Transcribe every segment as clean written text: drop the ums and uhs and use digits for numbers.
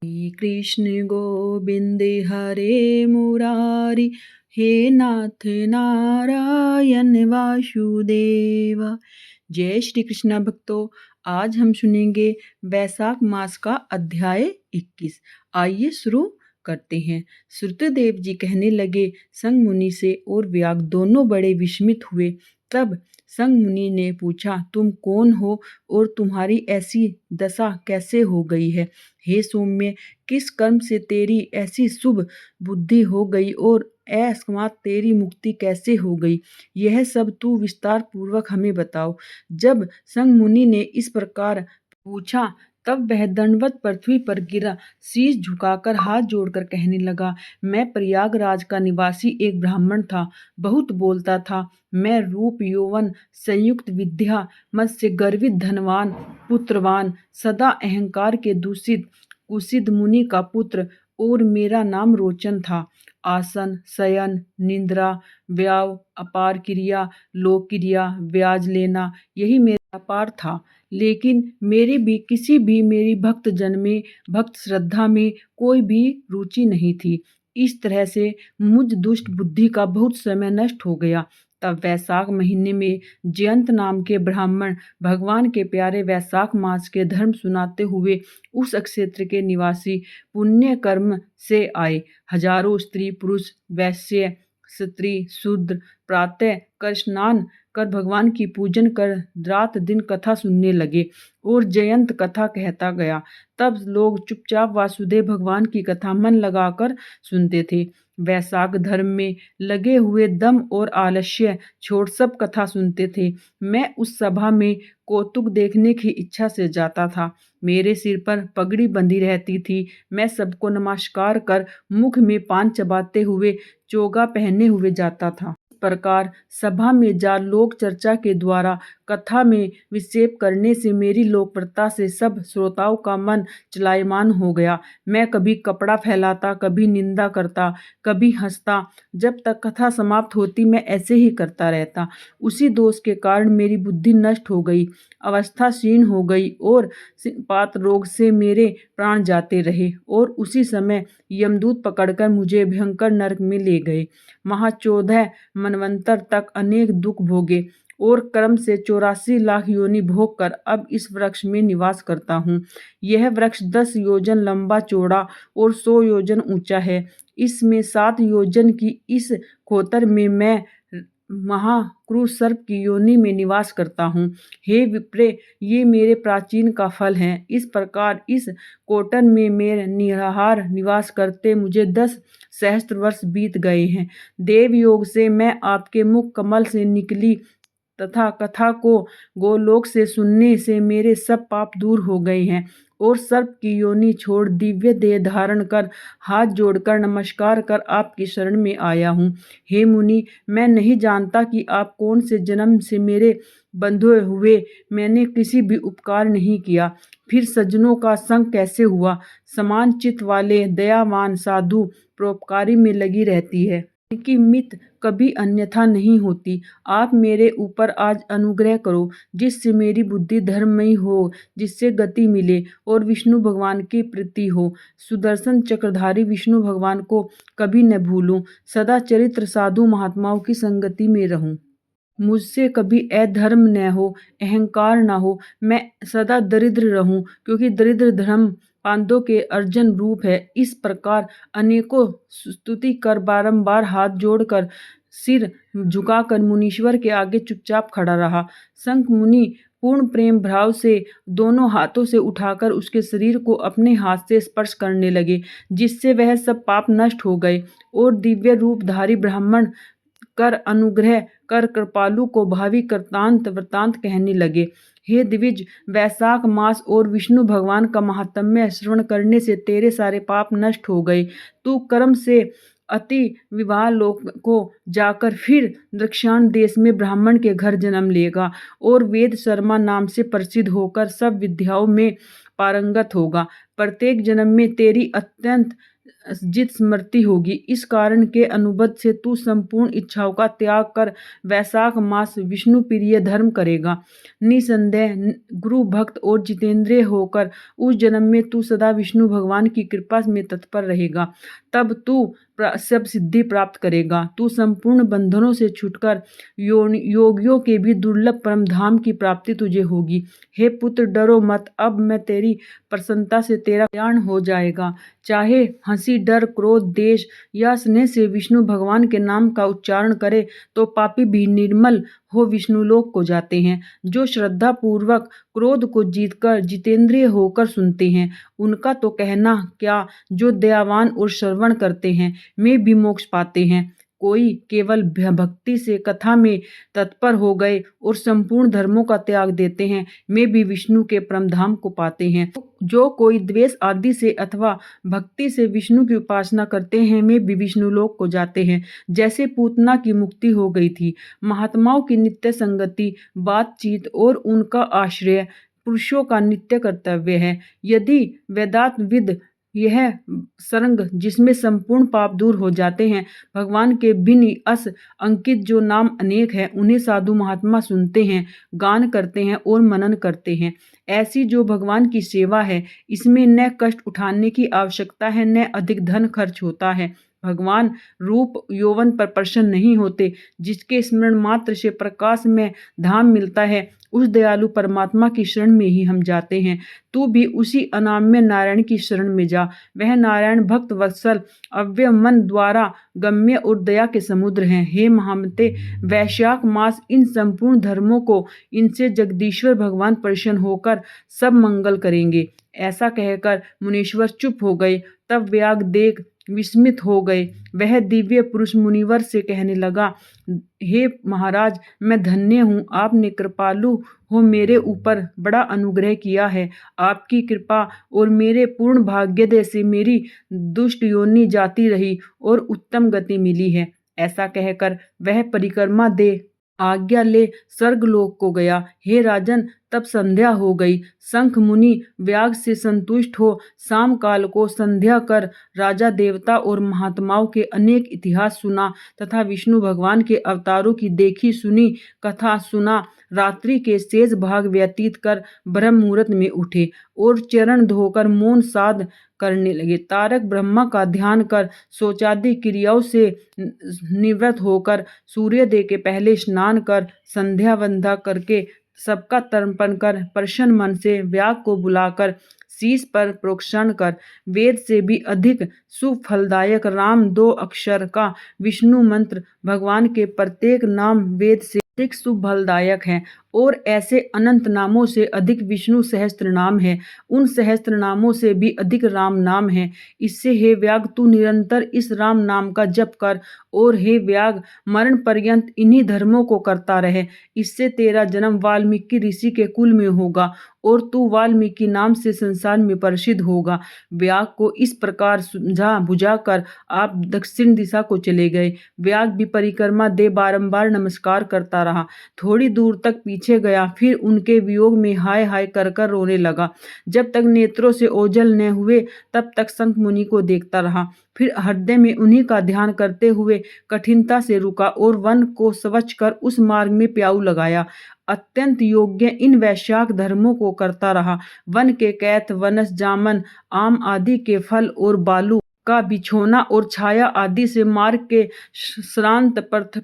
श्री कृष्ण गोविंद हरे मुरारी, हे नाथ नारायण वासुदेव। जय श्री कृष्ण भक्तों, आज हम सुनेंगे वैशाख मास का अध्याय 21। आइए शुरू करते हैं। श्रुतदेव जी कहने लगे संग मुनि से, और व्याग दोनों बड़े विस्मित हुए। तब संग मुनि ने पूछा, तुम कौन हो और तुम्हारी ऐसी दशा कैसे हो गई है? हे सौम्य, किस कर्म से तेरी ऐसी शुभ बुद्धि हो गई और अकस्मात तेरी मुक्ति कैसे हो गई? यह सब तू विस्तार पूर्वक हमें बताओ। जब संग मुनि ने इस प्रकार पूछा, तब वह दंडवत पृथ्वी पर गिरा, शीश झुकाकर हाथ जोड़कर कहने लगा, मैं प्रयागराज का निवासी एक ब्राह्मण था, बहुत बोलता था। मैं रूप यौवन संयुक्त विद्या मत से गर्वित, धनवान, पुत्रवान, सदा अहंकार के दूषित कुसिद मुनि का पुत्र, और मेरा नाम रोचन था। आसन, शयन, निद्रा, व्याव, अपार क्रिया, लोक क्रिया, ब्याज लेना, यही मेरा व्यापार था। लेकिन मेरी भक्त जन में, भक्त श्रद्धा में कोई भी रुचि नहीं थी। इस तरह से मुझ दुष्ट बुद्धि का बहुत समय नष्ट हो गया। तब वैशाख महीने में जयंत नाम के ब्राह्मण भगवान के प्यारे वैशाख मास के धर्म सुनाते हुए उस क्षेत्र के निवासी पुण्य कर्म से आए। हजारों स्त्री पुरुष, वैश्य स्त्री, शूद्र प्रातः कर स्नान कर भगवान की पूजन कर रात दिन कथा सुनने लगे, और जयंत कथा कहता गया। तब लोग चुपचाप वासुदेव भगवान की कथा मन लगाकर सुनते थे। वैशाख धर्म में लगे हुए दम और आलस्य छोड़ सब कथा सुनते थे। मैं उस सभा में कौतुक देखने की इच्छा से जाता था। मेरे सिर पर पगड़ी बंधी रहती थी। मैं सबको नमस्कार कर मुख में पान चबाते हुए चोगा पहने हुए जाता था। इस प्रकार सभा में जा लोक चर्चा के द्वारा कथा में विक्षेप करने से मेरी लोकप्रियता से सब श्रोताओं का मन चलायमान हो गया। मैं कभी कपड़ा फैलाता, कभी निंदा करता, कभी हंसता। जब तक कथा समाप्त होती मैं ऐसे ही करता रहता। उसी दोष के कारण मेरी बुद्धि नष्ट हो गई, अवस्था क्षीण हो गई, और पात रोग से मेरे प्राण जाते रहे। और उसी समय यमदूत पकड़कर मुझे भयंकर नरक में ले गए। वहाँ 14 मनवंतर तक अनेक दुख भोगे, और कर्म से 84 लाख योनि भोग कर अब इस वृक्ष में निवास करता हूँ। यह वृक्ष 10 योजन लंबा चौड़ा और 100 योजन ऊंचा है। इसमें 7 योजन की इस खोतर में मैं महाक्रूर सर्प की योनि में निवास करता हूँ। हे विप्रे, ये मेरे प्राचीन का फल है। इस प्रकार इस कोटन में मेरे निराहार निवास करते मुझे 10 सहस्त्र वर्ष बीत गए हैं। देव योग से मैं आपके मुख कमल से निकली तथा कथा को गोलोक से सुनने से मेरे सब पाप दूर हो गए हैं, और सर्प की योनि छोड़ दिव्य देह धारण कर हाथ जोड़कर नमस्कार कर आपकी शरण में आया हूँ। हे मुनि, मैं नहीं जानता कि आप कौन से जन्म से मेरे बंधुए हुए। मैंने किसी भी उपकार नहीं किया, फिर सज्जनों का संग कैसे हुआ? समान चित्त वाले दयावान साधु परोपकारी में लगी रहती है, इनकी मित कभी अन्यथा नहीं होती। आप मेरे ऊपर आज अनुग्रह करो, जिससे मेरी बुद्धि धर्ममयी हो, जिससे गति मिले और विष्णु भगवान की प्रीति हो। सुदर्शन चक्रधारी विष्णु भगवान को कभी न भूलूं, सदा चरित्र साधु महात्माओं की संगति में रहूं। मुझसे कभी अधर्म न हो, अहंकार न हो, मैं सदा दरिद्र रहूं, क्योंकि दरिद्र धर्म पांडवों के अर्जन रूप है। इस प्रकार अनेकों स्तुति कर बारंबार हाथ जोड़कर सिर झुकाकर मुनीश्वर के आगे चुपचाप खड़ा रहा। संक मुनि पूर्ण प्रेम भाव से दोनों हाथों से उठाकर उसके शरीर को अपने हाथ से स्पर्श करने लगे, जिससे वह सब पाप नष्ट हो गए, और दिव्य रूपधारी ब्राह्मण कर अनुग्रह कर कृपालु को भावी कृतांत वृतांत कहने लगे। हे द्विज, वैशाख मास और विष्णु भगवान का महात्म्य श्रवण करने से तेरे सारे पाप नष्ट हो गए। तू कर्म से अति विवाह लोक को जाकर फिर दक्षिण देश में ब्राह्मण के घर जन्म लेगा, और वेद शर्मा नाम से प्रसिद्ध होकर सब विद्याओं में पारंगत होगा। प्रत्येक जन्म में तेरी अत्यंत जित स्मृति होगी। इस कारण के अनुबंध से तू संपूर्ण इच्छाओं का त्याग कर वैशाख मास विष्णु प्रिय धर्म करेगा। निसंदेह गुरु भक्त और जितेंद्रिय होकर उस जन्म में तू सदा विष्णु भगवान की कृपा में तत्पर रहेगा। तब तू सब सिद्धि प्राप्त करेगा। तू संपूर्ण बंधनों से छूटकर योगियों के भी दुर्लभ परम धाम की प्राप्ति तुझे होगी। हे पुत्र, डरो मत, अब मैं तेरी प्रसन्नता से तेरा कल्याण हो जाएगा। चाहे हंसी, डर, क्रोध, देश या स्नेह से विष्णु भगवान के नाम का उच्चारण करे तो पापी भी निर्मल हो विष्णुलोक को जाते हैं। जो श्रद्धा पूर्वक क्रोध को जीतकर जितेंद्रिय होकर सुनते हैं, उनका तो कहना क्या, जो दयावान और श्रवण करते हैं में भी मोक्ष पाते हैं। कोई केवल भक्ति से कथा में तत्पर हो गए और संपूर्ण धर्मों का त्याग देते हैं में भी विष्णु के परमधाम को पाते हैं। जो कोई द्वेष आदि से अथवा भक्ति से विष्णु की उपासना करते हैं में भी विष्णुलोक को जाते हैं। जैसे पूतना की मुक्ति हो गई थी। महात्माओं की नित्य संगति, बातचीत और उनका आश्रय पुरुषों का नित्य कर्तव्य है। यदि वेदांतविद यह सरंग जिसमें संपूर्ण पाप दूर हो जाते हैं, भगवान के बिन अस अंकित जो नाम अनेक है, उन्हें साधु महात्मा सुनते हैं, गान करते हैं और मनन करते हैं। ऐसी जो भगवान की सेवा है, इसमें न कष्ट उठाने की आवश्यकता है, न अधिक धन खर्च होता है। भगवान रूप यौवन पर प्रसन्न नहीं होते। जिसके स्मरण मात्र से प्रकाश में धाम मिलता है, उस दयालु परमात्मा की शरण में ही हम जाते हैं। तू भी उसी अनाम्य नारायण की शरण में जा। वह नारायण भक्त वत्सल, अव्यय मन द्वारा गम्य और दया के समुद्र हैं। हे महामते, वैशाख मास इन संपूर्ण धर्मों को, इनसे जगदीश्वर भगवान प्रसन्न होकर सब मंगल करेंगे। ऐसा कहकर मुनीश्वर चुप हो गए। तब व्याग देख विस्मित हो गए। वह दिव्य पुरुष मुनिवर से कहने लगा, हे महाराज, मैं धन्य हूँ, आपने कृपालु हो मेरे ऊपर बड़ा अनुग्रह किया है। आपकी कृपा और मेरे पूर्ण भाग्योदय से मेरी दुष्ट योनि जाती रही और उत्तम गति मिली है। ऐसा कहकर वह परिक्रमा दे आज्ञा ले स्वर्गलोक को गया। हे राजन, तब संध्या हो गई। शंख मुनि व्याग से संतुष्ट हो शाम काल को संध्या कर राजा, देवता और महात्माओं के अनेक इतिहास सुना तथा विष्णु भगवान के अवतारों की देखी सुनी कथा सुना। रात्रि के शेष भाग व्यतीत कर ब्रह्म मुहूर्त में उठे और चरण धोकर मौन साध करने लगे। तारक ब्रह्मा का ध्यान कर शौचादि क्रियाओं से निवृत्त होकर सूर्योदय के पहले स्नान कर संध्या वंदना करके सबका तर्पण कर प्रसन्न मन से व्याग को बुलाकर शीश पर प्रोक्षण कर वेद से भी अधिक सुफलदायक राम 2 अक्षर का विष्णु मंत्र भगवान के प्रत्येक नाम वेद से अधिक सुफलदायक है और ऐसे अनंत नामों से अधिक विष्णु सहस्त्र नाम है। उन सहस्त्र नामों से भी अधिक राम नाम है। इससे हे व्याग, तू निरंतर इस राम नाम का जप कर और हे व्याग, मरण पर्यंत इन्हीं धर्मों को करता रहे। इससे तेरा जन्म वाल्मीकि ऋषि के कुल में होगा और तू वाल्मीकि नाम से संसार में प्रसिद्ध होगा। व्याग को इस प्रकार समझा बुझाकर आप दक्षिण दिशा को चले गए। व्याग भी परिक्रमा दे बारंबार नमस्कार करता रहा। थोड़ी दूर तक पीछे गया, फिर उनके वियोग में हाय हाय कर कर रोने लगा। जब तक नेत्रों से ओझल न हुए तब तक शंख मुनि को देखता रहा। फिर हृदय में उन्हीं का ध्यान करते हुए कठिनता से रुका और वन को स्वच्छ कर उस मार्ग में प्याऊ लगाया। अत्यंत योग्य इन वैशाख धर्मों को करता रहा। वन के कैथ, वनस, जामन, आम आदि के फल और बालू का बिछोना और छाया आदि से मार्ग के श्रांत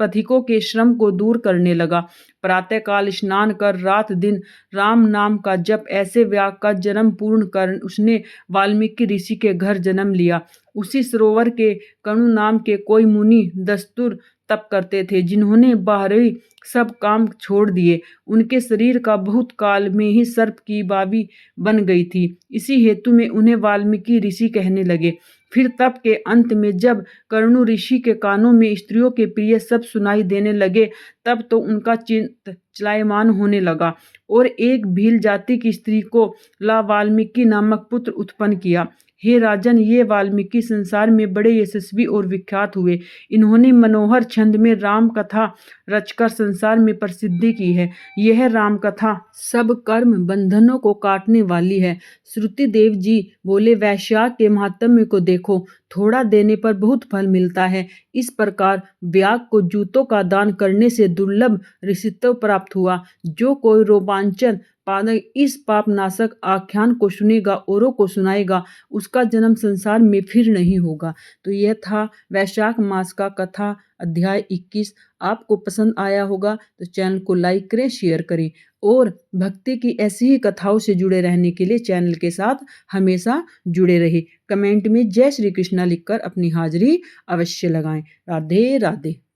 पथिकों के श्रम को दूर करने लगा। प्रातःकाल स्नान कर रात दिन राम नाम का जप, ऐसे व्याग का जन्म पूर्ण कर उसने वाल्मीकि ऋषि के घर जन्म लिया। उसी सरोवर के कणु नाम के कोई मुनि दस्तूर तप करते थे, जिन्होंने बाहरी सब काम छोड़ दिए। उनके शरीर का बहुत काल में ही सर्प की बावी बन गई थी। इसी हेतु में उन्हें वाल्मीकि ऋषि कहने लगे। फिर तप के अंत में जब कर्णु ऋषि के कानों में स्त्रियों के प्रिय सब सुनाई देने लगे, तब तो उनका चित्त चलायमान होने लगा और एक भील जाति की स्त्री को ला वाल्मीकि नामक पुत्र उत्पन्न किया। हे राजन, ये वाल्मीकि संसार में बड़े यशस्वी और विख्यात हुए। इन्होंने मनोहर छंद में राम कथा रचकर संसार में प्रसिद्धि की है। यह राम कथा सब कर्म बंधनों को काटने वाली है। श्रुति देव जी बोले, वैशाख के महात्म्य को देखो, थोड़ा देने पर बहुत फल मिलता है। इस प्रकार व्याग को जूतों का दान करने से दुर्लभ ऋषित्व प्राप्त हुआ। जो कोई रोमांचन पादक इस पाप नाशक आख्यान को सुनेगा, औरों को सुनाएगा, उसका जन्म संसार में फिर नहीं होगा। तो यह था वैशाख मास का कथा अध्याय 21। आपको पसंद आया होगा तो चैनल को लाइक करें, शेयर करें और भक्ति की ऐसी ही कथाओं से जुड़े रहने के लिए चैनल के साथ हमेशा जुड़े रहे। कमेंट में जय श्री कृष्णा लिखकर अपनी हाजिरी अवश्य लगाएं। राधे राधे।